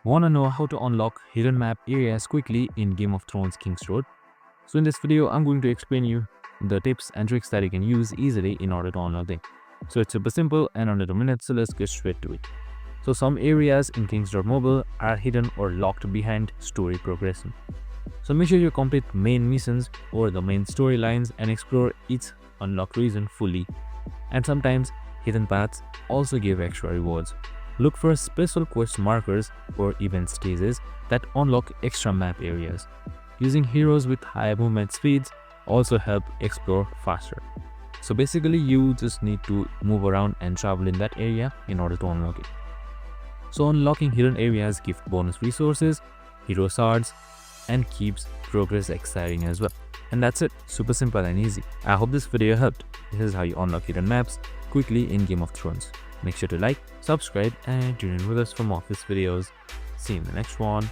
Wanna know how to unlock hidden map areas quickly in Game of Thrones KingsRoad? So in this video, I'm going to explain you the tips and tricks that you can use easily in order to unlock them. So it's super simple and under a minute, so let's get straight to it. So some areas in KingsRoad Mobile are hidden or locked behind story progression. So make sure you complete main missions or the main storylines and explore each unlocked region fully. And sometimes hidden paths also give extra rewards. Look for special quest markers or event stages that unlock extra map areas. Using heroes with high movement speeds also help explore faster. So basically you just need to move around and travel in that area in order to unlock it. So unlocking hidden areas gives bonus resources, hero shards, and keeps progress exciting as well. And that's it, super simple and easy. I hope this video helped. This is how you unlock hidden maps quickly in Game of Thrones. Make sure to like, subscribe, and tune in with us for more of these videos. See you in the next one.